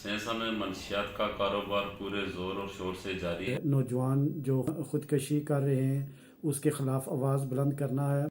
सेंसा में मनशियात का कारोबार पूरे जोर और शोर से जारी है। नौजवान जो खुदकशी कर रहे हैं उसके खिलाफ आवाज़ बुलंद करना है।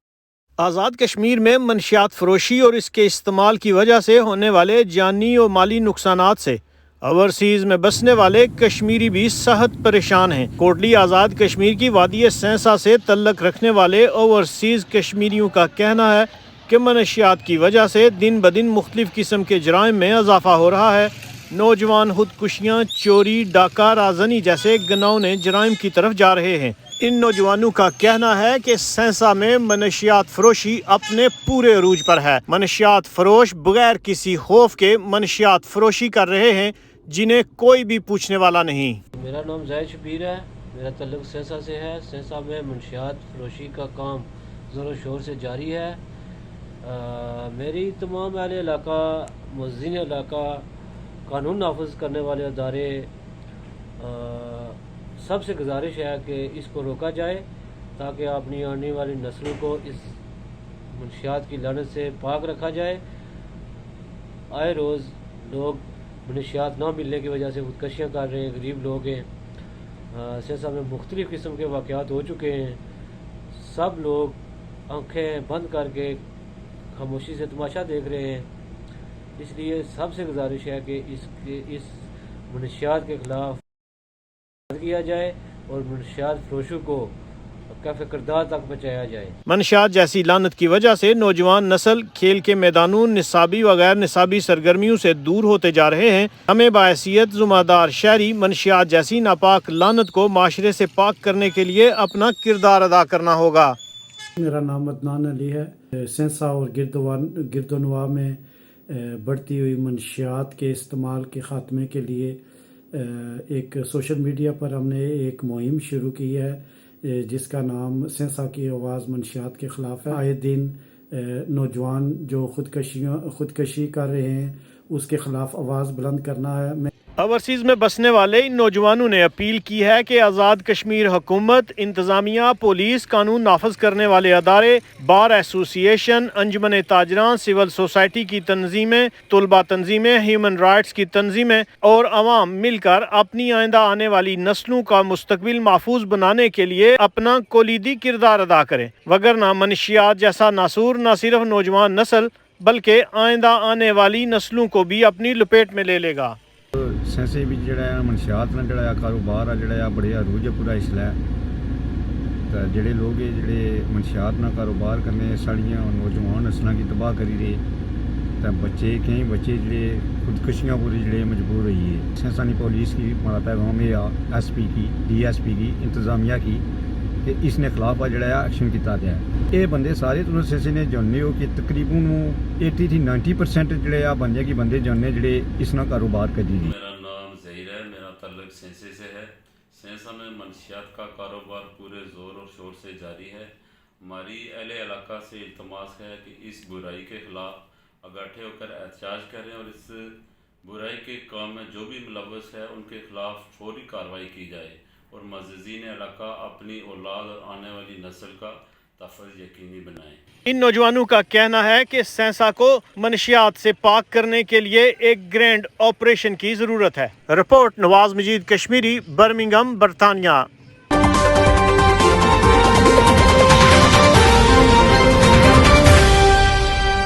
आज़ाद कश्मीर में मनशियात फरोशी और इसके इस्तेमाल की वजह से होने वाले जानी और माली नुकसानात से ओवरसीज़ में बसने वाले कश्मीरी भी सख्त परेशान हैं। कोटली आज़ाद कश्मीर की वादी सेंसा से तल्लक रखने वाले ओवरसीज़ कश्मीरियों का कहना है कि मनशियात की वजह से दिन ब दिन मुख्तलिफ़ किस्म के जराइम में इजाफा हो रहा है। नौजवान खुदकुशियाँ, चोरी, डाका, राजनी जैसे घिनौने जराइम की तरफ जा रहे हैं। इन नौजवानों का कहना है कि सेंसा में मनशियात फरोशी अपने पूरे अरूज पर है। मनशियात फरोश बगैर किसी खौफ के मनशियात फरोशी कर रहे हैं जिन्हें कोई भी पूछने वाला नहीं। मेरा नाम ज़ाहिद शबीर है, मेरा तल्लुक़ सेंसा से है। सेंसा में मनशियात फरोशी का काम ज़ोर शोर से जारी है। मेरी तमाम अहले इलाका, मुअज़्ज़िन इलाका, कानून नाफिज करने वाले अदारे सबसे गुजारिश है कि इसको रोका जाए ताकि अपनी आने वाली नस्लों को इस मनशियात की लानत से पाक रखा जाए। आए रोज़ लोग मनशियात ना मिलने की वजह से खुदकशियाँ कर रहे हैं, गरीब लोग हैं। सेंसा में मुख्तलिफ़ किस्म के वाक़यात हो चुके हैं। सब लोग आँखें बंद करके खामोशी से तमाशा देख रहे हैं। इसलिए सबसे गुजारिश है कि इस मनशियात के ख़िलाफ़ किया जाए और मनशियात फरोशों को काफ़ी किरदार तक पहुँचाया जाए। मनशियात जैसी लानत की वजह से नौजवान नस्ल खेल के मैदानों, निसाबी व गैर निसाबी सरगर्मियों से दूर होते जा रहे हैं। हमें बाहैसियत ज़िम्मेदार शहरी मनशियात जैसी नापाक लानत को माशरे से पाक करने के लिए अपना किरदार अदा करना होगा। मेरा नाम अदनान अली है। सेंसा और गिरदोनवा में बढ़ती हुई मनशियात के इस्तेमाल के ख़ात्मे के लिए एक सोशल मीडिया पर हमने एक मुहिम शुरू की है जिसका नाम सेंसा की आवाज़ मनशियात के ख़िलाफ़ है। आए दिन नौजवान जो खुदकशी कर रहे हैं उसके ख़िलाफ़ आवाज़ बुलंद करना है। ओवरसीज़ में बसने वाले इन नौजवानों ने अपील की है कि आज़ाद कश्मीर हुकूमत, इंतज़ामिया, पुलिस, कानून नाफज करने वाले अदारे, बार एसोसिएशन, अंजुमन ताजरान, सिविल सोसाइटी की तंजीमें, तलबा तंजीमें, ह्यूमन राइट्स की तंजीमें और अवाम मिलकर अपनी आइंदा आने वाली नस्लों का मुस्तकबिल महफूज बनाने के लिए अपना कोलीदी किरदार अदा करें, वगरना मनशियात जैसा नासूर न सिर्फ नौजवान नस्ल बल्कि आइंदा आने वाली नस्लों को भी अपनी लपेट में ले लेगा। सेंसे भी जोड़ा मनशियात ना जोड़ा कारोबार आ जोड़ा बड़े अरूज पूरा इसलै तो जोड़े लोग जोड़े मनशियात ना कारोबार करने साड़ियाँ नौजवान नस्लों की तबाह करी रहे तो बच्चे कई बच्चे जोड़े खुदकशियाँ पूरी जोड़े मजबूर हुई है। सेंसा की पुलिस की हमारा पैगाम ये SP की, DSP की, इंतज़ामिया की कि इसने खिलाफ जोड़ा एक्शन किया गया है। ये बंदे सारे तुम सेंसे ने जानने हो कि तकरीबन 80 से 90% जोड़े बंदे की बंदे जानने जोड़े इसना कारोबार करी दी। मेरा नाम ज़हीर है, मेरा तल्लुक़ सेंसे से है। सेंसा में मनशियात का कारोबार पूरे ज़ोर और शोर से जारी है। हमारी अहले इलाका से इल्तमास है कि इस बुराई के ख़िलाफ़ इकट्ठे होकर एहतजाज करें और इस बुराई के काम में जो भी मुलव्वस है उनके ख़िलाफ़ फौरी कार्रवाई की जाए और मुअज़्ज़िज़ीन इलाका अपनी औलाद और आने वाली नस्ल का तहफ़्फ़ुज़ यकीनी बनाएं। इन नौजवानों का कहना है कि सेंसा को मनशियात से पाक करने के लिए एक ग्रैंड ऑपरेशन की ज़रूरत है। रिपोर्ट नवाज मजीद कश्मीरी, बर्मिंघम, बरतानिया।